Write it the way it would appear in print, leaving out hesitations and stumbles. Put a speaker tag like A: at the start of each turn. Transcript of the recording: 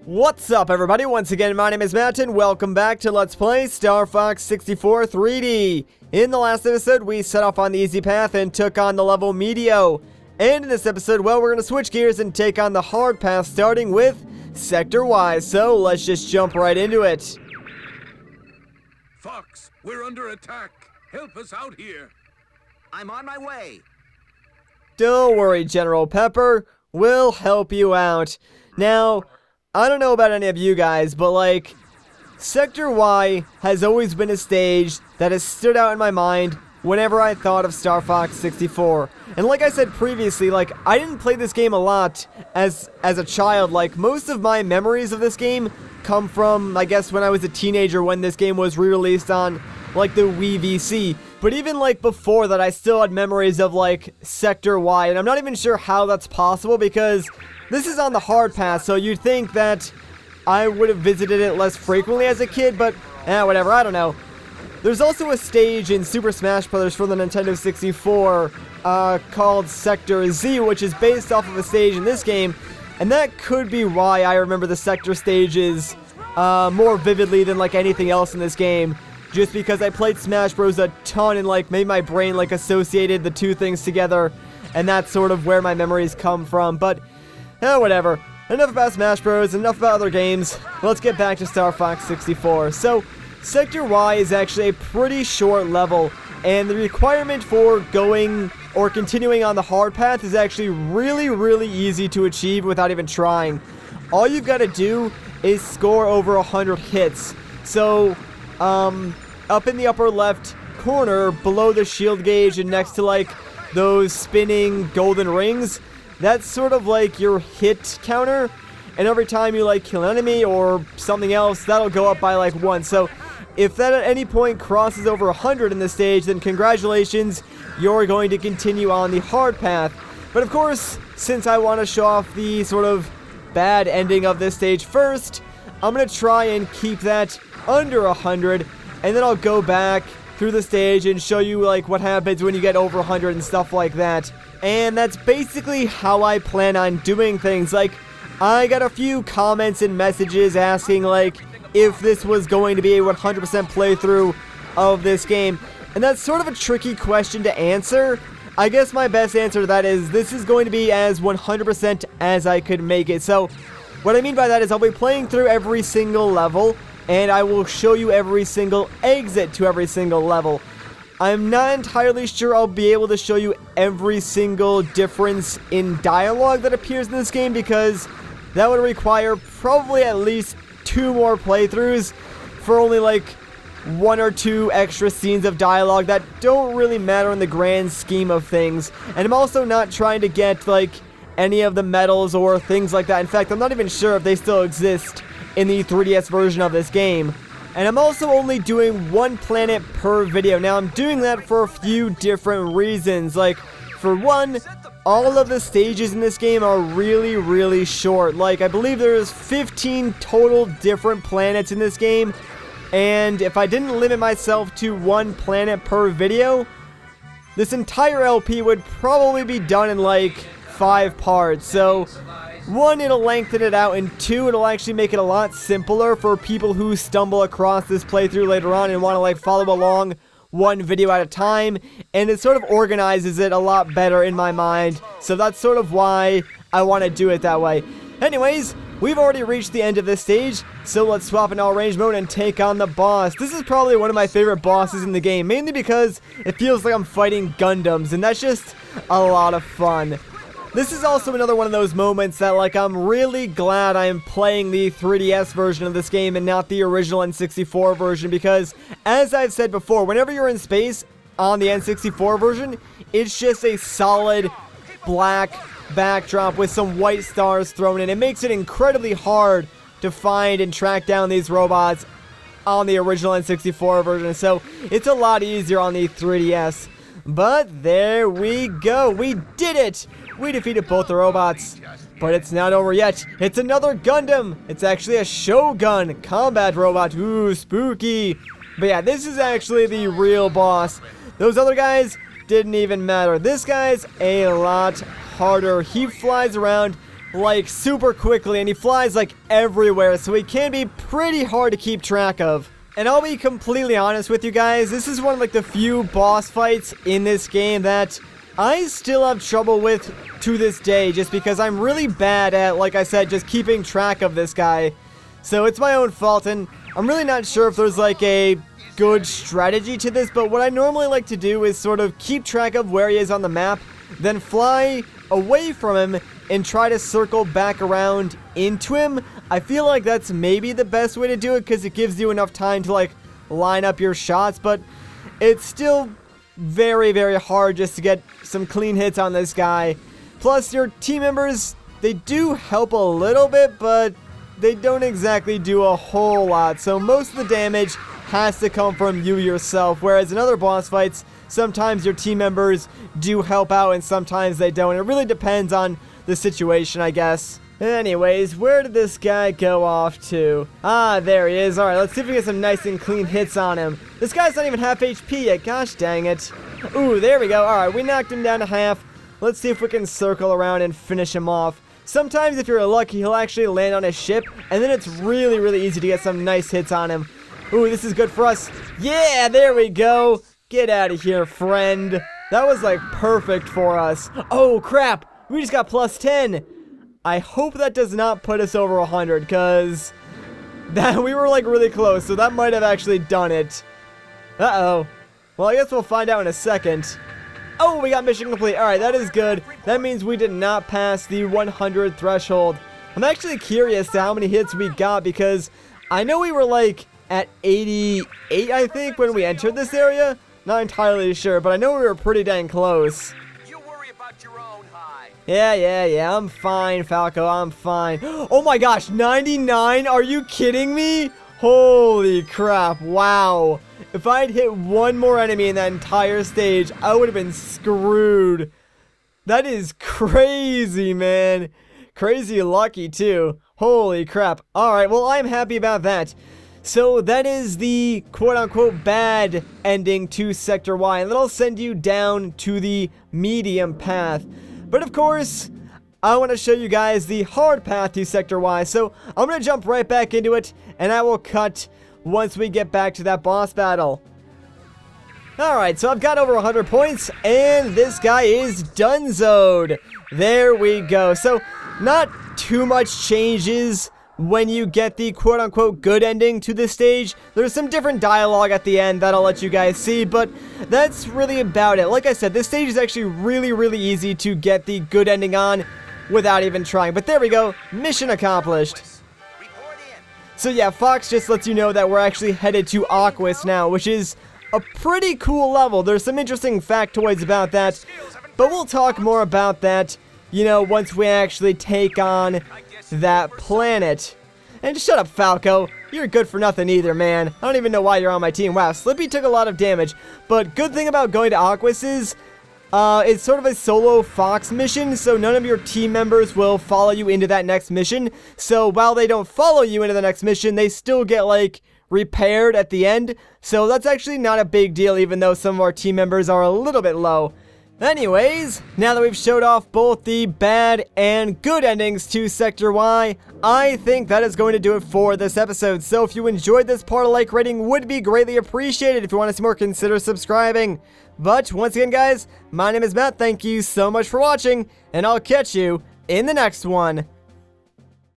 A: What's up, everybody? Once again, my name is Matt, and welcome back to Let's Play Star Fox 64 3D. In the last episode, we set off on the easy path and took on the level Medio. And in this episode, well, we're going to switch gears and take on the hard path, starting with SectorY. So, let's just jump right into it.
B: Fox, we're under attack. Help us out here.
C: I'm on my way.
A: Don't worry, General Pepper. We'll help you out. Now, I don't know about any of you guys, but like, SectorY has always been a stage that has stood out in my mind whenever I thought of Star Fox 64. And like I said previously, like, I didn't play this game a lot as a child. Like, most of my memories of this game come from, I guess, when I was a teenager, when this game was re-released on, like, the Wii VC. But even, like, before that, I still had memories of, like, SectorY, and I'm not even sure how that's possible, because this is on the hard path, so you'd think that I would have visited it less frequently as a kid, but, whatever, I don't know. There's also a stage in Super Smash Bros. For the Nintendo 64 called Sector Z, which is based off of a stage in this game, and that could be why I remember the Sector stages more vividly than, like, anything else in this game. Just because I played Smash Bros. A ton and, like, made my brain, like, associated the two things together, and that's sort of where my memories come from, but whatever. Enough about Smash Bros, enough about other games. Let's get back to Star Fox 64. So, SectorY is actually a pretty short level, and the requirement for going or continuing on the hard path is actually really easy to achieve without even trying. All you've got to do is score over 100 hits. So, up in the upper left corner, below the shield gauge and next to, like, those spinning golden rings, that's sort of like your hit counter, and every time you, like, kill an enemy or something else, that'll go up by, like, 1. So if that at any point crosses over 100 in this stage, then congratulations, you're going to continue on the hard path. But of course, since I want to show off the sort of bad ending of this stage first, I'm going to try and keep that under 100, and then I'll go back through the stage and show you, like, what happens when you get over 100 and stuff like that. And that's basically how I plan on doing things. Like, I got a few comments and messages asking, like, if this was going to be a 100% playthrough of this game. And that's sort of a tricky question to answer. I guess my best answer to that is this is going to be as 100% as I could make it. So, what I mean by that is I'll be playing through every single level, and I will show you every single exit to every single level. I'm not entirely sure I'll be able to show you every single difference in dialogue that appears in this game, because that would require probably at least 2 more playthroughs for only, like, 1 or 2 extra scenes of dialogue that don't really matter in the grand scheme of things. And I'm also not trying to get, like, any of the medals or things like that. In fact, I'm not even sure if they still exist in the 3DS version of this game. And I'm also only doing 1 planet per video. Now, I'm doing that for a few different reasons. Like, for one, all of the stages in this game are really short. Like, I believe there's 15 total different planets in this game. And if I didn't limit myself to 1 planet per video, this entire LP would probably be done in, like, 5 parts. So, 1, it'll lengthen it out, and 2, it'll actually make it a lot simpler for people who stumble across this playthrough later on and want to, like, follow along 1 video at a time, and it sort of organizes it a lot better in my mind. So that's sort of why I want to do it that way. Anyways, we've already reached the end of this stage, so let's swap in all range mode and take on the boss. This is probably one of my favorite bosses in the game, mainly because it feels like I'm fighting Gundams, and that's just a lot of fun. This is also another one of those moments that, like, I'm really glad I'm playing the 3DS version of this game and not the original N64 version, because, as I've said before, whenever you're in space on the N64 version, it's just a solid black backdrop with some white stars thrown in. It makes it incredibly hard to find and track down these robots on the original N64 version, so it's a lot easier on the 3DS. But there we go, we did it! We defeated both the robots. But it's not over yet. It's another Gundam! It's actually a Shogun combat robot. Ooh, spooky! But yeah, this is actually the real boss. Those other guys didn't even matter. This guy's a lot harder. He flies around like super quickly, and he flies like everywhere, so he can be pretty hard to keep track of. And I'll be completely honest with you guys, this is one of like the few boss fights in this game that I still have trouble with to this day, just because I'm really bad at, like I said, just keeping track of this guy. So it's my own fault, and I'm really not sure if there's like a good strategy to this, but what I normally like to do is sort of keep track of where he is on the map, then fly away from him and try to circle back around into him. I feel like that's maybe the best way to do it because it gives you enough time to like line up your shots, but it's still very, very hard just to get some clean hits on this guy. Plus, your team members, they do help a little bit, but they don't exactly do a whole lot, so most of the damage has to come from you yourself, whereas in other boss fights, sometimes your team members do help out and sometimes they don't. It really depends on the situation, I guess. Anyways, where did this guy go off to? Ah, there he is. Alright, let's see if we get some nice and clean hits on him. This guy's not even half HP yet. Gosh dang it. Ooh, there we go. Alright, we knocked him down to half. Let's see if we can circle around and finish him off. Sometimes if you're lucky, he'll actually land on a ship, and then it's really, really easy to get some nice hits on him. Ooh, this is good for us. Yeah, there we go. Get out of here, friend. That was like perfect for us. Oh, crap. We just got plus 10. I hope that does not put us over 100, because we were like really close, so that might have actually done it. Uh-oh. Well, I guess we'll find out in a second. Oh, we got mission complete. Alright, that is good. That means we did not pass the 100 threshold. I'm actually curious to how many hits we got, because I know we were like at 88, I think, when we entered this area. Not entirely sure, but I know we were pretty dang close.
C: You worry about your own hide.
A: Yeah, I'm fine, Falco, I'm fine. Oh my gosh, 99? Are you kidding me? Holy crap, wow. If I'd hit one more enemy in that entire stage, I would have been screwed. That is crazy, man. Crazy lucky, too. Holy crap. Alright, well, I'm happy about that. So that is the quote-unquote bad ending to Sector Y, and that'll send you down to the medium path. But of course, I want to show you guys the hard path to Sector Y, so I'm going to jump right back into it, and I will cut once we get back to that boss battle. Alright, so I've got over 100 points, and this guy is donezoed. There we go. So, not too much changes when you get the quote-unquote good ending to this stage. There's some different dialogue at the end that I'll let you guys see, but that's really about it. Like I said, this stage is actually really, really easy to get the good ending on without even trying. But there we go. Mission accomplished. So yeah, Fox just lets you know that we're actually headed to Aquis now, which is a pretty cool level. There's some interesting factoids about that, but we'll talk more about that, you know, once we actually take on that planet. And shut up, Falco. You're good for nothing either, man. I don't even know why you're on my team. Wow, Slippy took a lot of damage, but good thing about going to Aquis is it's sort of a solo Fox mission, so none of your team members will follow you into that next mission. So while they don't follow you into the next mission, they still get, like, repaired at the end. So that's actually not a big deal, even though some of our team members are a little bit low. Anyways, now that we've showed off both the bad and good endings to Sector Y, I think that is going to do it for this episode. So if you enjoyed this part, a like rating would be greatly appreciated. If you want to see more, consider subscribing. But once again, guys, my name is Matt. Thank you so much for watching, and I'll catch you in the next one.